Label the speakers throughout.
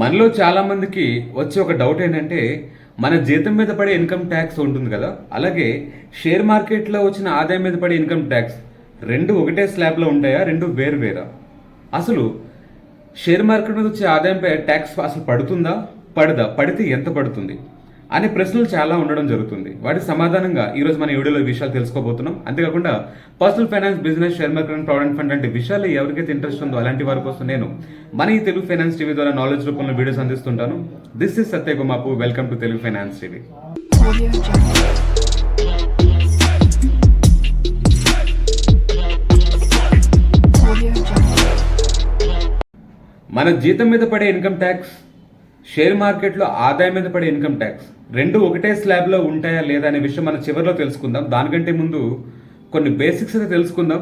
Speaker 1: మనలో చాలా మందికి వచ్చే ఒక డౌట్ ఏంటంటే మన జీతం మీద పడే ఇన్కమ్ ట్యాక్స్ ఉంటుంది కదా, అలాగే షేర్ మార్కెట్లో వచ్చిన ఆదాయం మీద పడే ఇన్కమ్ ట్యాక్స్ రెండు ఒకటే స్లాబ్లో ఉంటాయా, రెండు వేరు వేరా? అసలు షేర్ మార్కెట్ మీద వచ్చే ఆదాయంపై ట్యాక్స్ అసలు పడుతుందా, పడదా, పడితే ఎంత పడుతుంది అనే ప్రశ్నలు చాలా ఉండడం జరుగుతుంది. వాటికి సమాధానంగా ఈరోజు మన వీడియోలో ఈ విషయాలు తెలుసుకోబోతున్నాం. అంతేకాకుండా personal finance, business, share market and provident fund అంటే విషయాలు ఎవరికైతే ఇంట్రెస్ట్ ఉందో అలాంటి వారి కోసం నేను మన ఈ తెలుగు ఫైనాన్స్ టీవీ ద్వారా నాలెడ్జ్ రూపంలో వీడియోస్ అందిస్తుంటాను. This is Satya Gumapu. Welcome to Telugu finance TV. మన జీతం మీద పడే ఇన్కమ్ ట్యాక్స్, షేర్ మార్కెట్లో ఆదాయం మీద పడే ఇన్కమ్ ట్యాక్స్ రెండు ఒకటే స్లాబ్లో ఉంటాయా లేదా అనే విషయం మనం చివరిలో తెలుసుకుందాం. దానికంటే ముందు కొన్ని బేసిక్స్ అయితే తెలుసుకుందాం.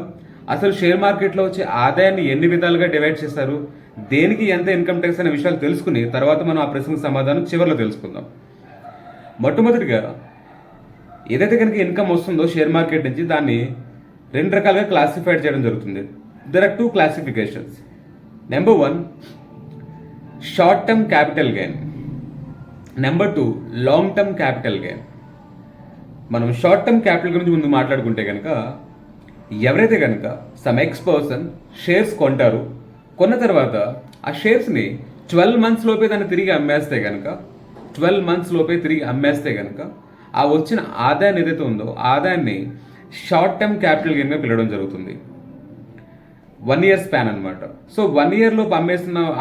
Speaker 1: అసలు షేర్ మార్కెట్లో వచ్చే ఆదాయాన్ని ఎన్ని విధాలుగా డివైడ్ చేశారు, దేనికి ఎంత ఇన్కమ్ ట్యాక్స్ అనే విషయాలు తెలుసుకుని తర్వాత మనం ఆ ప్రశ్నకు సమాధానం చివరిలో తెలుసుకుందాం. మొట్టమొదటిగా ఏదైతే కనుక ఇన్కమ్ వస్తుందో షేర్ మార్కెట్ నుంచి దాన్ని రెండు రకాలుగా క్లాసిఫైడ్ చేయడం జరుగుతుంది. There are two classifications. Number 1, short term capital gain. Number 2, long term capital gain. మనం షార్ట్ టర్మ్ క్యాపిటల్ గురించి ముందు మాట్లాడుకుంటే కనుక ఎవరైతే కనుక సమ్ ఎక్స్ పర్సన్ షేర్స్ కొంటారు, కొన్న తర్వాత ఆ షేర్స్ని 12 months లోపే దాన్ని తిరిగి అమ్మేస్తే కనుక 12 months లోపే తిరిగి అమ్మేస్తే కనుక ఆ వచ్చిన ఆదాయాన్ని ఏదైతే ఉందో ఆదాయాన్ని షార్ట్ టర్మ్ క్యాపిటల్ గెయిన్గా పిలవడం జరుగుతుంది. 1 year స్పాన్ అనమాట. సో 1 year లోపు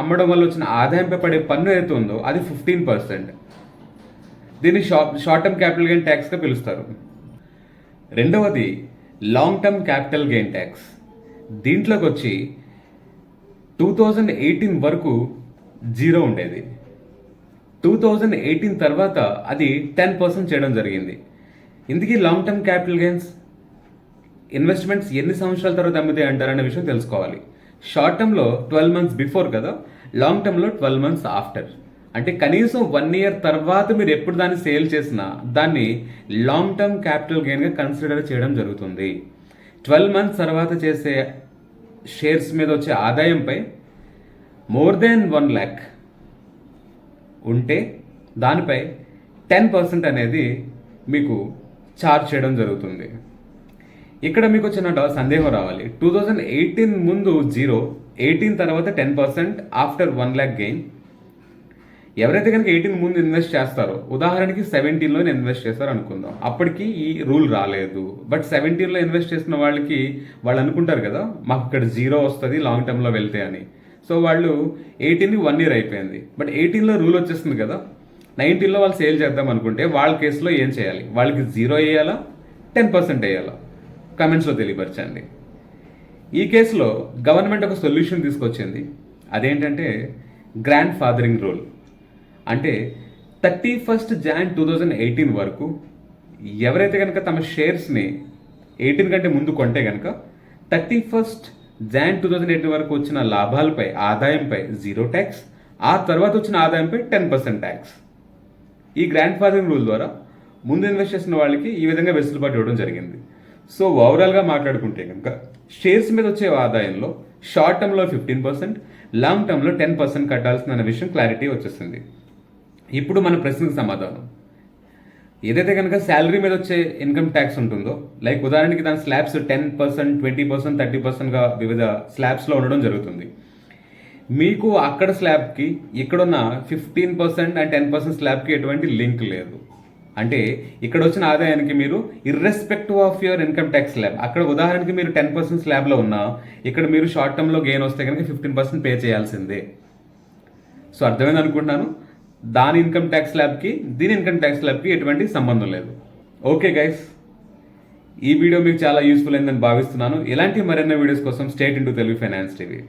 Speaker 1: అమ్మడం వల్ల వచ్చిన ఆదాయంపై పడే పన్ను ఏదైతే ఉందో అది 15%. దీన్ని షార్ట్ టర్మ్ క్యాపిటల్ గెయిన్ ట్యాక్స్గా పిలుస్తారు. రెండవది long term capital gain tax. దీంట్లోకి వచ్చి 2018 వరకు 0 ఉండేది. 2018 తర్వాత అది 10% చేయడం జరిగింది. ఇందుకీ long term capital gains investments ఎన్ని సంవత్సరాల తర్వాత అమ్మితే అంటారనే విషయం తెలుసుకోవాలి. షార్ట్ టర్మ్లో 12 months బిఫోర్ కదా, లాంగ్ టర్మ్లో 12 months ఆఫ్టర్. అంటే కనీసం 1 year తర్వాత మీరు ఎప్పుడు దాన్ని సేల్ చేసినా దాన్ని లాంగ్ టర్మ్ క్యాపిటల్ గెయిన్గా కన్సిడర్ చేయడం జరుగుతుంది. 12 months తర్వాత చేసే షేర్స్ మీద వచ్చే ఆదాయంపై మోర్ దెన్ 1 lakh ఉంటే దానిపై 10% అనేది మీకు ఛార్జ్ చేయడం జరుగుతుంది. ఇక్కడ మీకు వచ్చిన సందేహం రావాలి. 2018 ముందు 0, 18 తర్వాత 10% ఆఫ్టర్ 1 lakh గెయిన్. ఎవరైతే కనుక 18 ముందు ఇన్వెస్ట్ చేస్తారో, ఉదాహరణకి 17లో ఇన్వెస్ట్ చేస్తారో అనుకుందాం, అప్పటికి ఈ రూల్ రాలేదు. బట్ 17లో ఇన్వెస్ట్ చేసిన వాళ్ళు అనుకుంటారు కదా మాకు ఇక్కడ 0 వస్తుంది లాంగ్ టర్మ్లో వెళ్తే అని. సో వాళ్ళు 18కి 1 year అయిపోయింది. బట్ 18లో రూల్ వచ్చేస్తుంది కదా, 19లో వాళ్ళు సేల్ చేద్దాం అనుకుంటే వాళ్ళ కేసులో ఏం చేయాలి? వాళ్ళకి 0 వేయాలా, 10% వేయాలా? కమెంట్స్లో తెలియపరచండి. ఈ కేసులో గవర్నమెంట్ ఒక సొల్యూషన్ తీసుకొచ్చింది. అదేంటంటే గ్రాండ్ ఫాదరింగ్ రూల్. అంటే 31st Jan 2018 వరకు ఎవరైతే కనుక తమ షేర్స్ని 18 కంటే ముందు కొంటే కనుక 31st Jan 2018 వరకు వచ్చిన లాభాలపై, ఆదాయంపై 0 ట్యాక్స్, ఆ తర్వాత వచ్చిన ఆదాయంపై 10% ట్యాక్స్. ఈ గ్రాండ్ ఫాదరింగ్ రూల్ ద్వారా ముందు ఇన్వెస్ట్ చేసిన వాళ్ళకి ఈ విధంగా వెసులుబాటు ఇవ్వడం జరిగింది. సో ఓవరాల్గా మాట్లాడుకుంటే కనుక షేర్స్ మీద వచ్చే ఆదాయంలో షార్ట్ టర్మ్లో 15%, లాంగ్ టర్మ్లో 10% కట్టాల్సిన విషయం క్లారిటీ వచ్చేసింది. ఇప్పుడు మన ప్రశ్నకు సమాధానం. ఏదైతే కనుక శాలరీ మీద వచ్చే ఇన్కమ్ ట్యాక్స్ ఉంటుందో, లైక్ ఉదాహరణకి దాని స్లాబ్స్ 10%, 20%, 30%గా వివిధ స్లాబ్స్లో ఉండడం జరుగుతుంది. మీకు అక్కడ స్లాబ్కి ఇక్కడున్న 15% అండ్ 10% స్లాబ్కి ఎటువంటి లింక్ లేదు. అంటే ఇక్కడ వచ్చిన ఆదాయానికి మీరు irrespective of your income tax slab, అక్కడ ఉదాహరణకి మీరు 10% స్లాబ్లో ఉన్నా ఇక్కడ మీరు షార్ట్ టర్మ్లో గెయిన్ వస్తే కనుక 15% పే చేయాల్సిందే. సో అర్థమైంది అనుకుంటున్నాను. దాని ఇన్కమ్ ట్యాక్స్ స్లాబ్కి దీని ఇన్కమ్ ట్యాక్స్ స్లాబ్కి ఎటువంటి సంబంధం లేదు. ఓకే గైస్, ఈ వీడియో మీకు చాలా యూస్ఫుల్ అయిందని భావిస్తున్నాను. ఇలాంటి మరెన్నో వీడియోస్ కోసం stay tuned to Telugu finance TV.